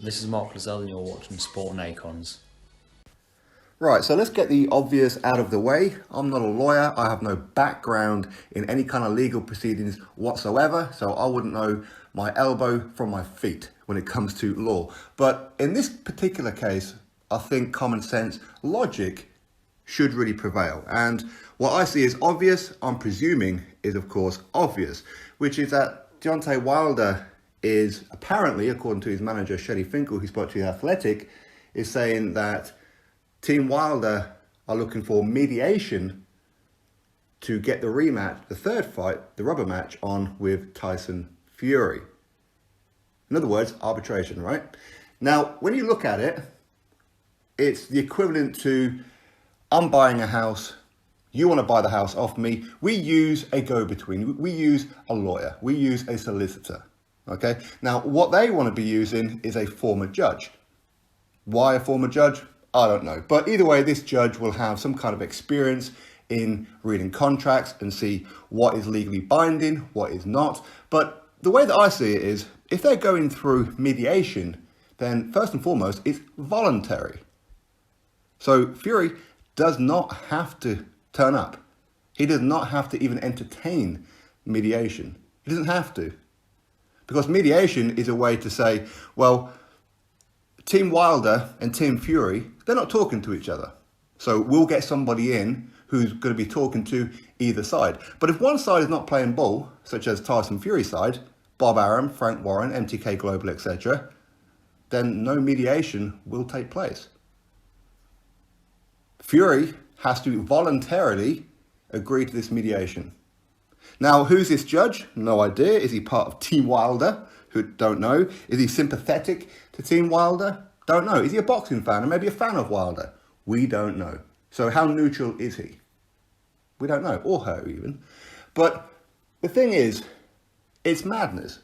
This is Mark Lazell and you're watching Sport and Acons. Right, so let's get the obvious out of the way. I'm not a lawyer. I have no background in any kind of legal proceedings whatsoever, so I wouldn't know my elbow from my feet when it comes to law. But in this particular case, I think common sense, logic should really prevail. And what I see as obvious, I'm presuming is of course obvious, which is that Deontay Wilder is apparently, according to his manager, Shelley Finkel, who spoke to The Athletic, is saying that Team Wilder are looking for mediation to get the rematch, the third fight, the rubber match, on with Tyson Fury. In other words, arbitration, right? Now, when you look at it, it's the equivalent to, I'm buying a house, you want to buy the house off me, we use a go-between, we use a lawyer, we use a solicitor, okay? Now, what they want to be using is a former judge. Why a former judge? I don't know. But either way, this judge will have some kind of experience in reading contracts and see what is legally binding, what is not. But the way that I see it is, if they're going through mediation, then first and foremost, it's voluntary. So Fury does not have to turn up. He does not have to even entertain mediation. He doesn't have to. Because mediation is a way to say, well, Team Wilder and Team Fury, they're not talking to each other. So we'll get somebody in who's going to be talking to either side. But if one side is not playing ball, such as Tyson Fury's side, Bob Arum, Frank Warren, MTK Global, etc., then no mediation will take place. Fury has to voluntarily agree to this mediation. Now, who's this judge? No idea. Is he part of Team Wilder? Who don't know. Is he sympathetic to Team Wilder? Don't know. Is he a boxing fan and maybe a fan of Wilder? We don't know. So how neutral is he? We don't know, or her even. But the thing is, it's madness.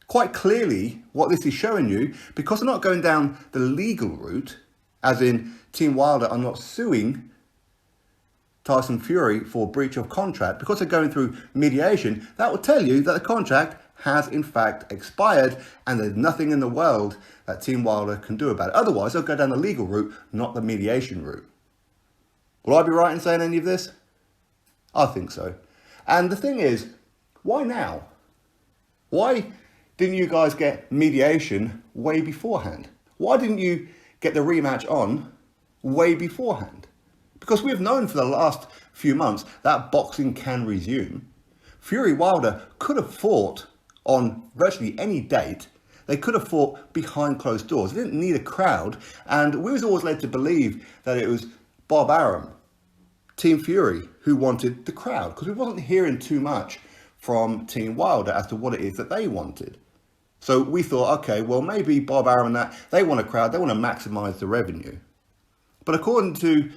Quite clearly, what this is showing you, because they're not going down the legal route, as in Team Wilder are not suing Tyson Fury for breach of contract, because they're going through mediation, that will tell you that the contract has in fact expired and there's nothing in the world that Team Wilder can do about it. Otherwise, they'll go down the legal route, not the mediation route. Will I be right in saying any of this? I think so. And the thing is, why now? Why didn't you guys get mediation way beforehand? Why didn't you get the rematch on way beforehand? Because we've known for the last few months that boxing can resume. Fury Wilder could have fought on virtually any date. They could have fought behind closed doors. They didn't need a crowd. And we was always led to believe that it was Bob Arum, Team Fury, who wanted the crowd, because we wasn't hearing too much from Team Wilder as to what it is that they wanted. So we thought, okay, well, maybe Bob Arum and that, they want a crowd, they want to maximize the revenue. But according to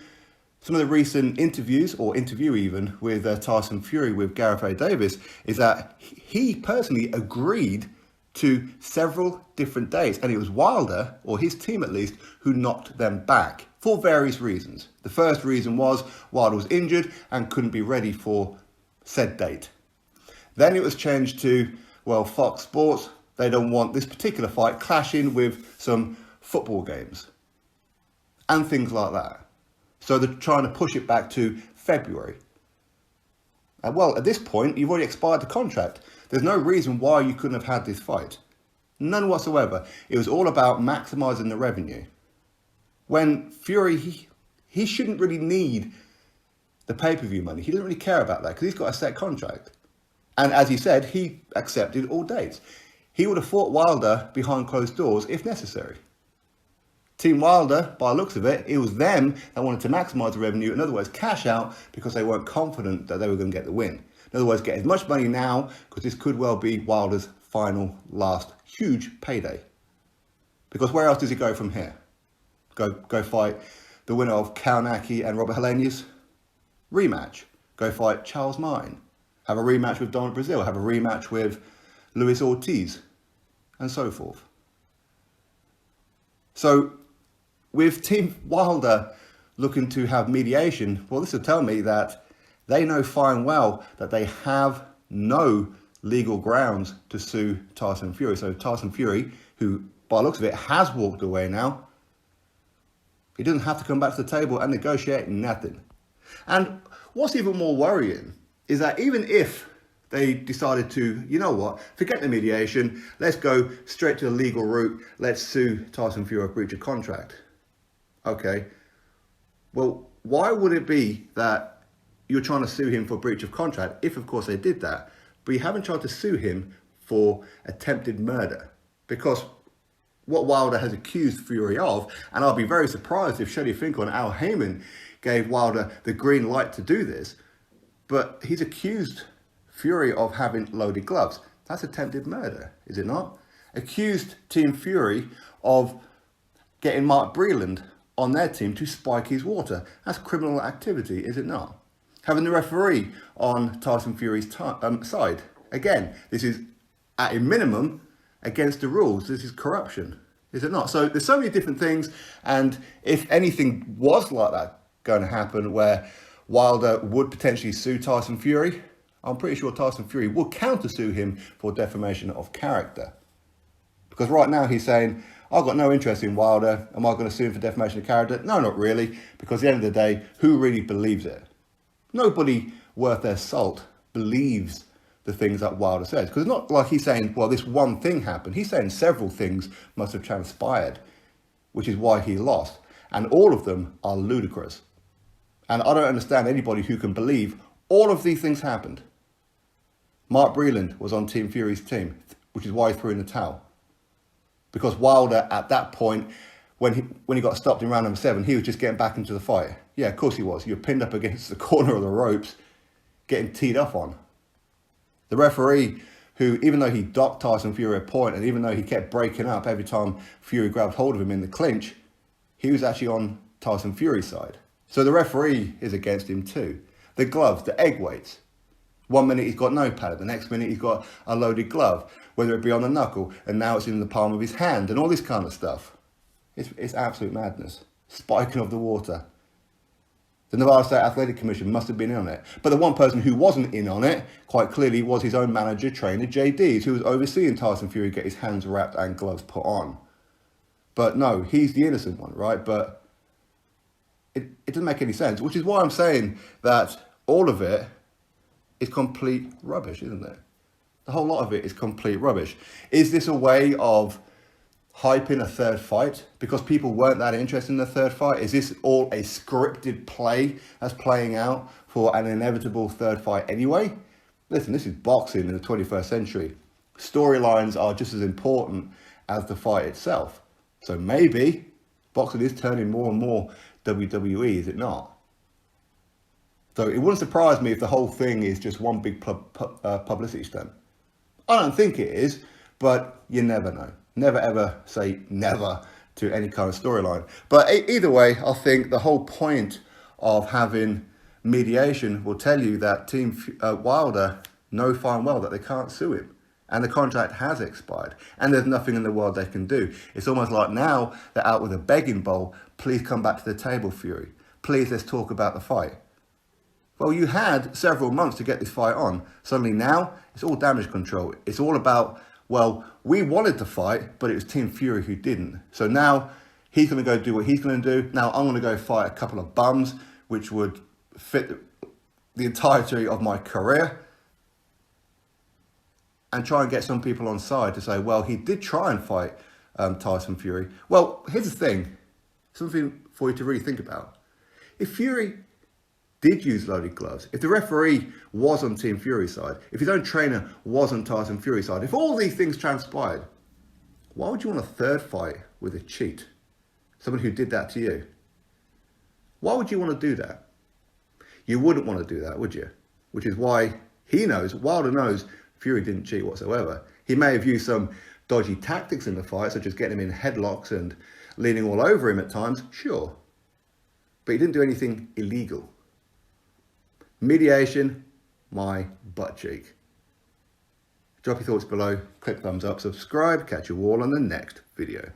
some of the recent interviews, or interview even, with Tyson Fury with Gareth A. Davis, is that he personally agreed to several different dates. And it was Wilder, or his team at least, who knocked them back for various reasons. The first reason was Wilder was injured and couldn't be ready for said date. Then it was changed to, well, Fox Sports, they don't want this particular fight clashing with some football games and things like that. So they're trying to push it back to February. And well, at this point, you've already expired the contract. There's no reason why you couldn't have had this fight. None whatsoever. It was all about maximizing the revenue. When Fury, he shouldn't really need the pay-per-view money. He doesn't really care about that because he's got a set contract. And as he said, he accepted all dates. He would have fought Wilder behind closed doors if necessary. Team Wilder, by the looks of it, it was them that wanted to maximise the revenue, in other words, cash out, because they weren't confident that they were going to get the win. In other words, get as much money now, because this could well be Wilder's final, last, huge payday. Because where else does he go from here? Go fight the winner of Kaunaki and Robert Helenius? Rematch. Go fight Charles Martin. Have a rematch with Donald Brazil. Have a rematch with Luis Ortiz. And so forth. So, with Team Wilder looking to have mediation, well, this will tell me that they know fine well that they have no legal grounds to sue Tyson Fury. So Tyson Fury, who by the looks of it, has walked away now. He doesn't have to come back to the table and negotiate nothing. And what's even more worrying is that even if they decided to, you know what, forget the mediation, let's go straight to the legal route, let's sue Tyson Fury for breach of contract. Okay, well, why would it be that you're trying to sue him for breach of contract if, of course, they did that, but you haven't tried to sue him for attempted murder? Because what Wilder has accused Fury of, and I'll be very surprised if Shelley Finkel and Al Heyman gave Wilder the green light to do this, but he's accused Fury of having loaded gloves. That's attempted murder, is it not? Accused Team Fury of getting Mark Breland on their team to spike his water. That's criminal activity, is it not? Having the referee on Tyson Fury's side. Again, this is at a minimum against the rules. This is corruption, is it not? So there's so many different things, and if anything was like that going to happen where Wilder would potentially sue Tyson Fury, I'm pretty sure Tyson Fury will counter-sue him for defamation of character. Because right now he's saying, I've got no interest in Wilder. Am I going to sue him for defamation of character? No, not really. Because at the end of the day, who really believes it? Nobody worth their salt believes the things that Wilder says. Because it's not like he's saying, well, this one thing happened. He's saying several things must have transpired, which is why he lost. And all of them are ludicrous. And I don't understand anybody who can believe all of these things happened. Mark Breland was on Team Fury's team, which is why he threw in the towel. Because Wilder, at that point, when he got stopped in round number 7, he was just getting back into the fight. Yeah, of course he was. You're pinned up against the corner of the ropes, getting teed up on. The referee, who, even though he docked Tyson Fury a point, and even though he kept breaking up every time Fury grabbed hold of him in the clinch, he was actually on Tyson Fury's side. So the referee is against him too. The gloves, the egg weights. 1 minute he's got no pad, the next minute he's got a loaded glove, whether it be on the knuckle, and now it's in the palm of his hand, and all this kind of stuff. It's absolute madness. Spiking of the water. The Nevada State Athletic Commission must have been in on it. But the one person who wasn't in on it, quite clearly, was his own manager, trainer, JD's, who was overseeing Tyson Fury get his hands wrapped and gloves put on. But no, he's the innocent one, right? But it doesn't make any sense, which is why I'm saying that all of it is complete rubbish, isn't it? The whole lot of it is complete rubbish. Is this a way of hyping a third fight because people weren't that interested in the third fight? Is this all a scripted play that's playing out for an inevitable third fight anyway? Listen, this is boxing in the 21st century. Storylines are just as important as the fight itself. So maybe boxing is turning more and more WWE, is it not? So it wouldn't surprise me if the whole thing is just one big publicity stunt. I don't think it is, but you never know. Never ever say never to any kind of storyline. But either way, I think the whole point of having mediation will tell you that Team Wilder know fine well that they can't sue him. And the contract has expired. And there's nothing in the world they can do. It's almost like now they're out with a begging bowl. Please come back to the table, Fury. Please, let's talk about the fight. Well, you had several months to get this fight on. Suddenly now, it's all damage control. It's all about, well, we wanted to fight, but it was Team Fury who didn't. So now he's going to go do what he's going to do. Now I'm going to go fight a couple of bums, which would fit the entirety of my career, and try and get some people on side to say, well, he did try and fight Tyson Fury. Well, here's the thing. Something for you to really think about. If Fury did use loaded gloves, if the referee was on Team Fury's side, if his own trainer was on Tyson Fury's side, if all these things transpired, why would you want a third fight with a cheat? Someone who did that to you? Why would you want to do that? You wouldn't want to do that, would you? Which is why he knows, Wilder knows, Fury didn't cheat whatsoever. He may have used some dodgy tactics in the fight, such as getting him in headlocks and leaning all over him at times, sure. But he didn't do anything illegal. Mediation, my butt cheek. Drop your thoughts below, click thumbs up, subscribe, catch you all on the next video.